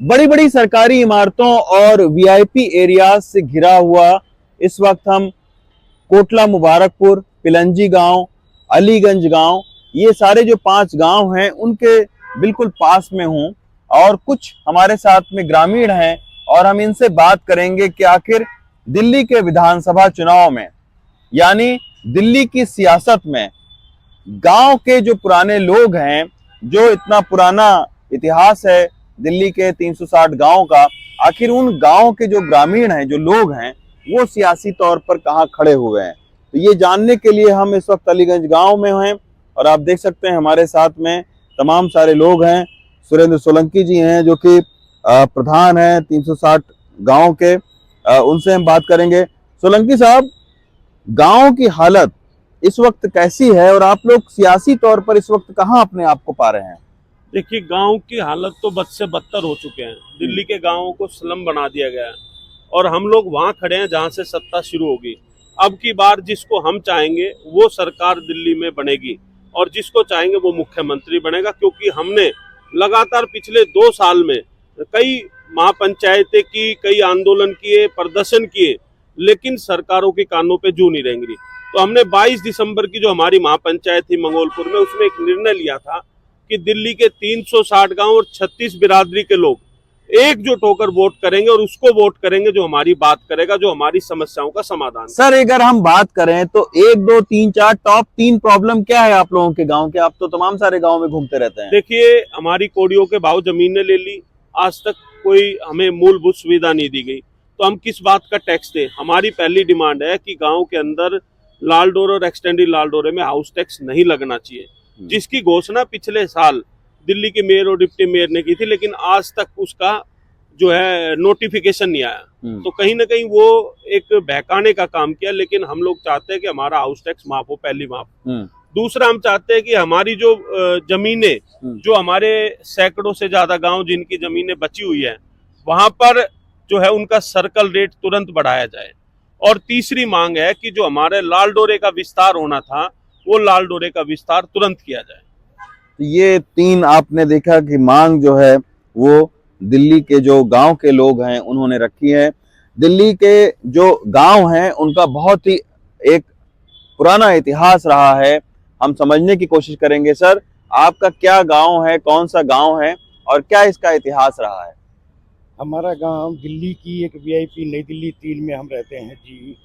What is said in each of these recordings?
बड़ी बड़ी सरकारी इमारतों और वीआईपी एरियाज से घिरा हुआ इस वक्त हम कोटला मुबारकपुर, पिलंजी गांव, अलीगंज गांव, ये सारे जो 5 गांव हैं उनके बिल्कुल पास में हूं। और कुछ हमारे साथ में ग्रामीण हैं और हम इनसे बात करेंगे कि आखिर दिल्ली के विधानसभा चुनाव में, यानी दिल्ली की सियासत में, गांव के जो पुराने लोग हैं, जो इतना पुराना इतिहास है दिल्ली के 360 गांव का, आखिर उन गांव के जो ग्रामीण हैं, जो लोग हैं, वो सियासी तौर पर कहां खड़े हुए हैं। तो ये जानने के लिए हम इस वक्त अलीगंज गांव में हैं और आप देख सकते हैं हमारे साथ में तमाम सारे लोग हैं। सुरेंद्र सोलंकी जी हैं जो कि प्रधान हैं 360 गांव के, उनसे हम बात करेंगे। सोलंकी साहब, गांव की हालत इस वक्त कैसी है और आप लोग सियासी तौर पर इस वक्त कहां अपने आप को पा रहे हैं? देखिए, गांव की हालत तो बद से बदतर हो चुके हैं। दिल्ली के गांवों को स्लम बना दिया गया है और हम लोग वहां खड़े हैं जहां से सत्ता शुरू होगी। अब की बार जिसको हम चाहेंगे वो सरकार दिल्ली में बनेगी और जिसको चाहेंगे वो मुख्यमंत्री बनेगा, क्योंकि हमने लगातार पिछले 2 साल में कई महापंचायतें की, कई आंदोलन किए, प्रदर्शन किए, लेकिन सरकारों के कानों पे जू नहीं रेंग रही। तो हमने 22 दिसंबर की जो हमारी महापंचायत थी मंगोलपुर में, उसमें एक निर्णय लिया था कि दिल्ली के 360 गांव और 36 बिरादरी के लोग एकजुट होकर वोट करेंगे और उसको वोट करेंगे जो हमारी बात करेगा, जो हमारी समस्याओं का समाधान। सर, अगर हम बात करें तो 1 2 3 4 टॉप 3 प्रॉब्लम क्या है आप लोगों के गांव के? आप तो तमाम सारे गांव में घूमते रहते हैं। देखिए, हमारी कोड़ियों के भाव जमीन ने ले ली, आज तक कोई हमें मूलभूत सुविधा नहीं दी गई, तो हम किस बात का टैक्स दें? हमारी पहली डिमांड है कि गांव के अंदर लाल डोरे और एक्सटेंडेड लाल डोरे में हाउस टैक्स नहीं लगना चाहिए, जिसकी घोषणा पिछले साल दिल्ली के मेयर और डिप्टी मेयर ने की थी, लेकिन आज तक उसका जो है नोटिफिकेशन नहीं आया। तो कहीं ना कहीं वो एक बहकाने का काम किया। लेकिन हम लोग चाहते हैं कि हमारा हाउस टैक्स माफ हो, पहली माफ। दूसरा, हम चाहते हैं कि हमारी जो जमीनें, जो हमारे सैकड़ों से ज्यादा गांव जिनकी जमीनें बची हुई है, वहां पर जो है उनका सर्कल रेट तुरंत बढ़ाया जाए। और तीसरी मांग है कि जो हमारे लाल डोरे का विस्तार होना था, वो लाल डोरे का विस्तार तुरंत किया जाए। तो ये 3 आपने देखा कि मांग जो है वो दिल्ली के जो गांव के लोग हैं उन्होंने रखी है। दिल्ली के जो गांव हैं उनका बहुत ही एक पुराना इतिहास रहा है। हम समझने की कोशिश करेंगे। सर, आपका क्या गांव है, कौन सा गांव है और क्या इसका इतिहास रहा है? हमारा गांव दिल्ली की एक वीआईपी नई दिल्ली 3 में हम रहते हैं जी।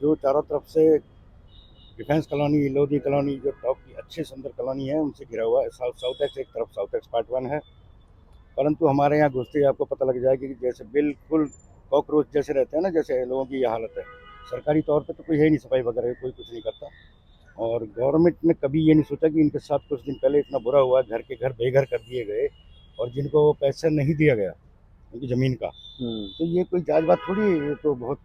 जो चारों तरफ से डिफेंस कॉलोनी, लोधी कॉलोनी, जो टॉप की अच्छे सुंदर कॉलोनी है, उनसे घिरा हुआ है। साउथ एक्स एक तरफ साउथ एक्स पार्ट 1 है, परंतु हमारे यहाँ घुसते ही आपको पता लग जाएगा कि जैसे बिल्कुल कॉकरोच जैसे रहते हैं ना, जैसे लोगों की ये हालत है। सरकारी तौर पे तो कोई है ही नहीं, सफाई वगैरह कोई कुछ नहीं करता। और गवर्नमेंट ने कभी ये नहीं सोचा कि इनके साथ कुछ दिन पहले इतना बुरा हुआ, घर के घर बेघर कर दिए गए और जिनको पैसा नहीं दिया गया उनकी ज़मीन का। तो ये कोई जायज़ बात थोड़ी है, ये तो बहुत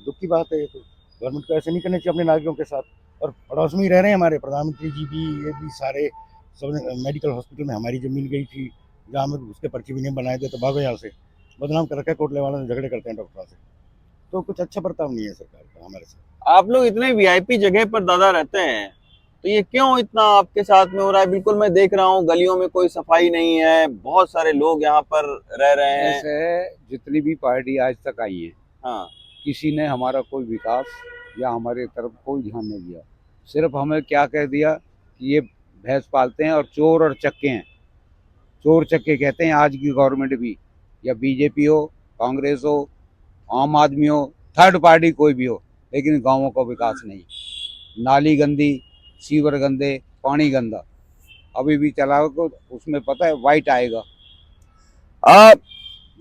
दुख की बात है। ये तो गवर्नमेंट को ऐसे नहीं करना चाहिए अपने नागरिकों के साथ। और पड़ोस में ही रह रहे हैं हमारे प्रधानमंत्री जी भी, ये भी सारे सब। मेडिकल हॉस्पिटल में हमारी ज़मीन गई थी, जहाँ में उसके पर्ची भी नहीं बनाए थे, तो भागो यहाँ से। बदनाम कर रखा है, कोटले वालों से झगड़े करते हैं डॉक्टरों से। तो कुछ अच्छा बर्ताव नहीं है सरकार का हमारे साथ। आप लोग इतने वीआईपी जगह पर दादा रहते हैं, तो ये क्यों इतना आपके साथ में हो रहा है? बिल्कुल मैं देख रहा हूँ गलियों में कोई सफाई नहीं है, बहुत सारे लोग यहाँ पर रह रहे हैं। ऐसे जितनी भी पार्टी आज तक आई है, हाँ, किसी ने हमारा कोई विकास या हमारे तरफ कोई ध्यान नहीं दिया। सिर्फ हमें क्या कह दिया कि ये भैंस पालते हैं और चोर और चक्के हैं। चोर चक्के कहते हैं आज की गवर्नमेंट भी, या बीजेपी हो, कांग्रेस हो, आम आदमी हो, थर्ड पार्टी कोई भी हो, लेकिन गांवों का विकास नहीं। नाली गंदी, सीवर गंदे, पानी गंदा। अभी भी चलाओ तो उसमें पता है वाइट आएगा। आप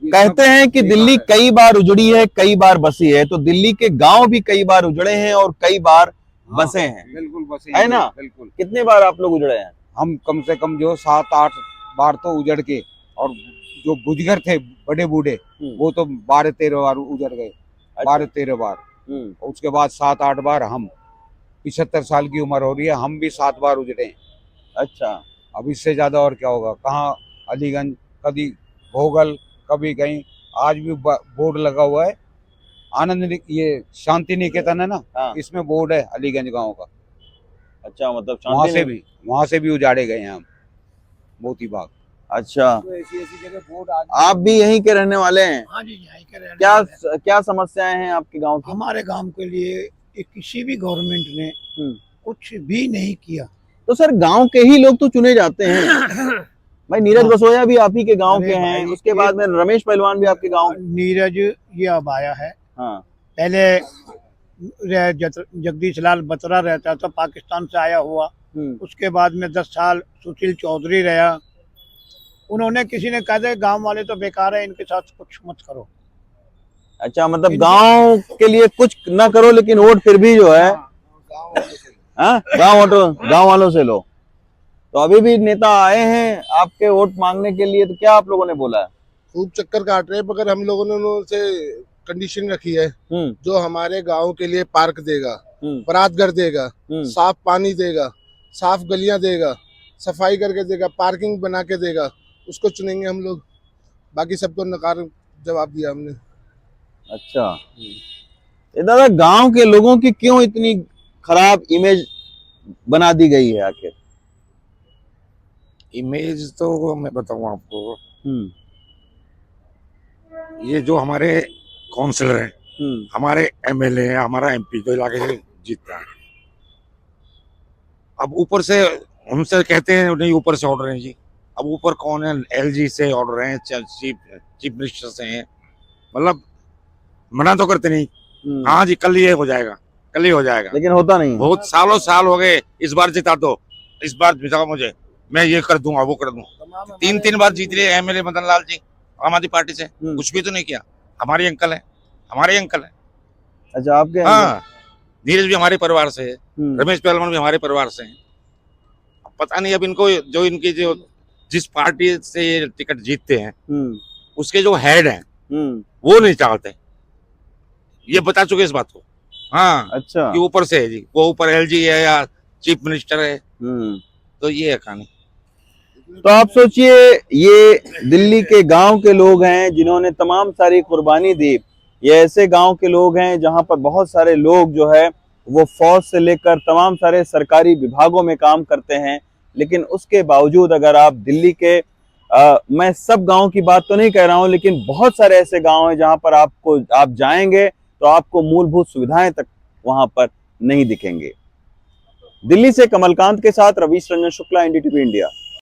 ये कहते सब हैं कि बेकार दिल्ली है। कई बार उजड़ी है, कई बार बसी है, तो दिल्ली के गांव भी कई बार उजड़े हैं और कई बार बसे हैं, बिल्कुल बसे है ना? बिल्कुल। कितने बार आप लोग उजड़े हैं? हम कम से कम जो 7-8 बार तो उजड़ के, और जो बुजुर्ग थे बड़े बूढ़े, वो तो 12-13 बार उजड़ गए। 12-13 बार। उसके बाद 7-8 बार हम। 75 साल की उम्र हो रही है, हम भी 7 बार उजड़े हैं। अच्छा। अब इससे ज्यादा और क्या होगा? कहाँ अलीगंज, कभी भोगल, कभी कहीं। आज भी बोर्ड लगा हुआ है ये शांति निकेतन है ना, हाँ। इसमें बोर्ड है अलीगंज गांव का। अच्छा, मतलब वहां शांति से नहीं। भी उजाड़े गए हैं हम, मोती बाग। अच्छा, तो ऐसी ऐसी जगह बोर्ड आज आप भी यहीं के रहने वाले हैं? हाँ जी, यहीं के रहने क्या वाले हैं। क्या समस्याएं हैं आपके गांव की? हमारे गांव के लिए किसी भी गवर्नमेंट ने हम्म। कुछ भी नहीं किया। तो सर गांव के ही लोग तो चुने जाते हैं। भाई नीरज हाँ। बसोया भी आप ही के गांव अरे के हैं, भाई, उसके बाद में रमेश पहलवान भी आपके गांव। नीरज ये अब आया है। हाँ। पहले जगदीश लाल बत्रा रहता था, पाकिस्तान से आया हुआ। उसके बाद में 10 साल सुशील चौधरी रहा। उन्होंने किसी ने कहा था गांव वाले तो बेकार है, इनके साथ कुछ मत करो। अच्छा, मतलब गांव के लिए कुछ ना करो लेकिन वोट फिर भी जो है गांव वालों से लो। तो अभी भी नेता आए हैं आपके वोट मांगने के लिए, तो क्या आप लोगों ने बोला है? खूब चक्कर काट रहे हैं, मगर हम लोगों ने उनसे कंडीशन रखी है जो हमारे गांव के लिए पार्क देगा, बरात घर देगा, साफ पानी देगा, साफ गलियां देगा, सफाई करके देगा, पार्किंग बना के देगा, उसको चुनेंगे हम लोग। बाकी सबको नकार जवाब दिया हमने। अच्छा, ये दादा गांव के लोगों की क्यों इतनी खराब इमेज बना दी गई है आखिर? इमेज तो मैं बताऊं आपको, ये जो हमारे काउंसलर हैं, हमारे एमएलए हैं, हमारा एमपी तो इलाके से जीतता है। अब ऊपर से हमसे कहते हैं नहीं, ऊपर से ऑर्डर है जी। अब ऊपर कौन है? एलजी से ऑर्डर है, चीफ मिनिस्टर से है। मतलब मना तो करते नहीं, हाँ जी कल ये हो जाएगा, कल ही हो जाएगा, लेकिन होता नहीं है। बहुत सालों साल हो गए। इस बार जिता दो, इस बार जिताओ मुझे, मैं ये कर दूंगा, वो कर दूंगा। 3 बार जीत लिए एमएलए मदन लाल जी आम आदमी पार्टी से, कुछ भी तो नहीं किया। हमारे अंकल है, हमारे अंकल है। अच्छा, आपके हाँ, नीरज भी हमारे परिवार से है, रमेश पहलवान भी हमारे परिवार से है। पता नहीं अब इनको जो इनकी जो जिस पार्टी से ये टिकट जीतते हैं उसके जो हेड हैं वो नहीं चाहते, ये बता चुके इस बात को। हाँ, अच्छा, कि ऊपर से है जी, वो ऊपर एलजी है या चीफ मिनिस्टर है, तो ये है कहानी। तो आप सोचिए, ये दिल्ली के गांव के लोग हैं जिन्होंने तमाम सारी कुर्बानी दी। ये ऐसे गांव के लोग हैं जहां पर बहुत सारे लोग जो है वो फौज से लेकर तमाम सारे सरकारी विभागों में काम करते हैं। लेकिन उसके बावजूद अगर आप दिल्ली के मैं सब गांव की बात तो नहीं कह रहा हूं, लेकिन बहुत सारे ऐसे गांव हैं जहां पर आप जाएंगे तो आपको मूलभूत सुविधाएं तक वहां पर नहीं दिखेंगे। दिल्ली से कमलकांत के साथ रवीश रंजन शुक्ला, एनडीटीवी इंडिया।